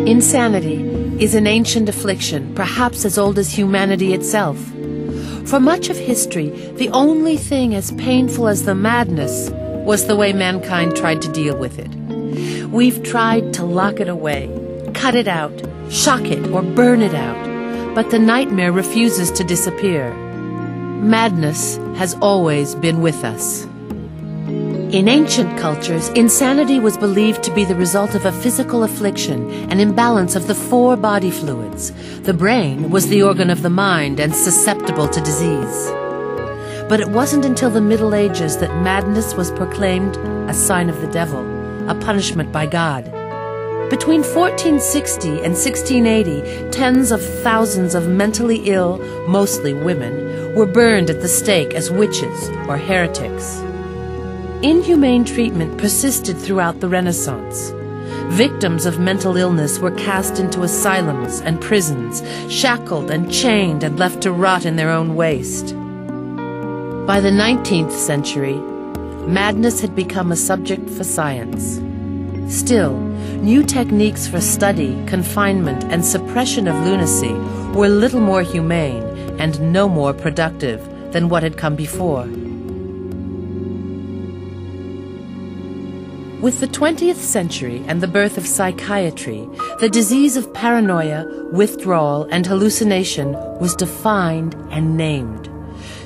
Insanity is an ancient affliction, perhaps as old as humanity itself. For much of history, the only thing as painful as the madness was the way mankind tried to deal with it. We've tried to lock it away, cut it out, shock it, or burn it out, but the nightmare refuses to disappear. Madness has always been with us. In ancient cultures, insanity was believed to be the result of a physical affliction, an imbalance of the four body fluids. The brain was the organ of the mind and susceptible to disease. But it wasn't until the Middle Ages that madness was proclaimed a sign of the devil, a punishment by God. Between 1460 and 1680, tens of thousands of mentally ill, mostly women, were burned at the stake as witches or heretics. Inhumane treatment persisted throughout the Renaissance. Victims of mental illness were cast into asylums and prisons, shackled and chained and left to rot in their own waste. By the 19th century, madness had become a subject for science. Still, new techniques for study, confinement, and suppression of lunacy were little more humane and no more productive than what had come before. With the 20th century and the birth of psychiatry, the disease of paranoia, withdrawal, and hallucination was defined and named.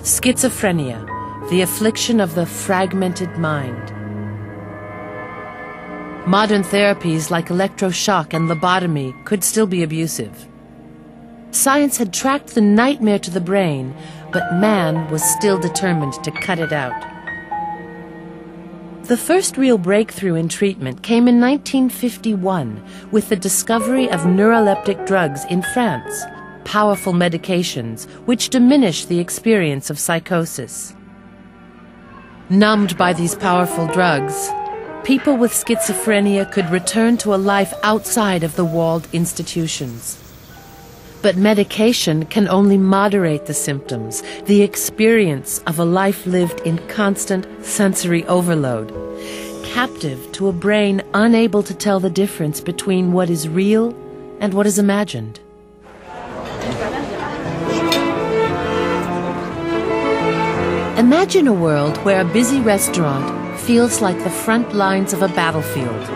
Schizophrenia, the affliction of the fragmented mind. Modern therapies like electroshock and lobotomy could still be abusive. Science had tracked the nightmare to the brain, but man was still determined to cut it out. The first real breakthrough in treatment came in 1951 with the discovery of neuroleptic drugs in France, powerful medications which diminish the experience of psychosis. Numbed by these powerful drugs, people with schizophrenia could return to a life outside of the walled institutions. But medication can only moderate the symptoms, the experience of a life lived in constant sensory overload, captive to a brain unable to tell the difference between what is real and what is imagined. Imagine a world where a busy restaurant feels like the front lines of a battlefield,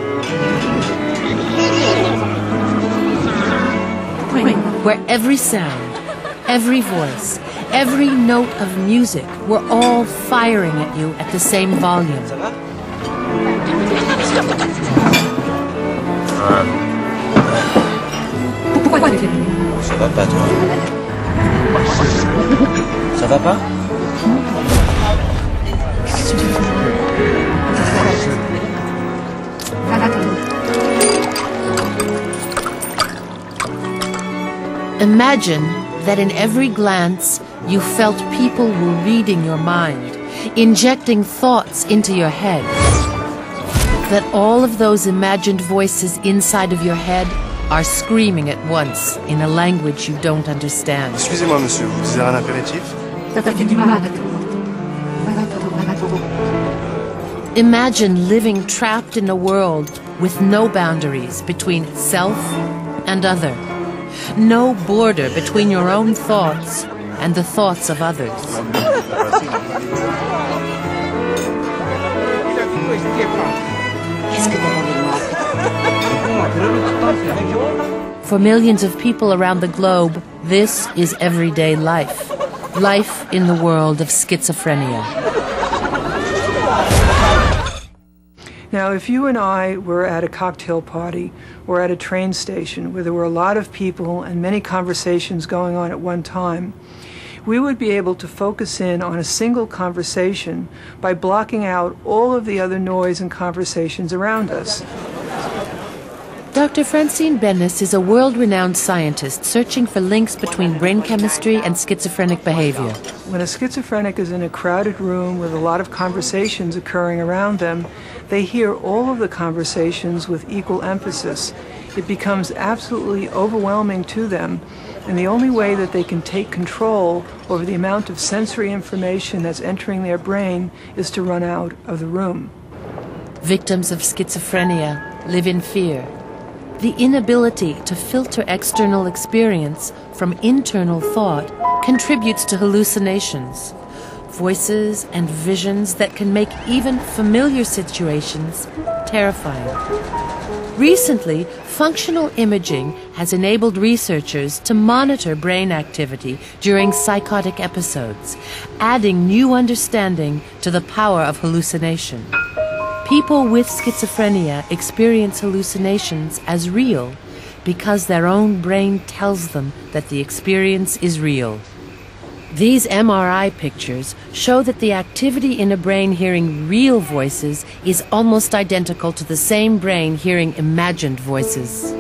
where every sound, every voice, every note of music were all firing at you at the same volume. Ça va pas, toi? Ça va pas? Imagine that in every glance you felt people were reading your mind, injecting thoughts into your head. That all of those imagined voices inside of your head are screaming at once in a language you don't understand. Excusez-moi, monsieur, vous désirez un apéritif? Imagine living trapped in a world with no boundaries between self and other. No border between your own thoughts and the thoughts of others. For millions of people around the globe, this is everyday life. Life in the world of schizophrenia. Now, if you and I were at a cocktail party or at a train station where there were a lot of people and many conversations going on at one time, we would be able to focus in on a single conversation by blocking out all of the other noise and conversations around us. Dr. Francine Benes is a world-renowned scientist searching for links between brain chemistry and schizophrenic behavior. When a schizophrenic is in a crowded room with a lot of conversations occurring around them, they hear all of the conversations with equal emphasis. It becomes absolutely overwhelming to them, and the only way that they can take control over the amount of sensory information that's entering their brain is to run out of the room. Victims of schizophrenia live in fear. the inability to filter external experience from internal thought contributes to hallucinations, voices and visions that can make even familiar situations terrifying. Recently, functional imaging has enabled researchers to monitor brain activity during psychotic episodes, adding new understanding to the power of hallucination. People with schizophrenia experience hallucinations as real because their own brain tells them that the experience is real. These MRI pictures show that the activity in a brain hearing real voices is almost identical to the same brain hearing imagined voices.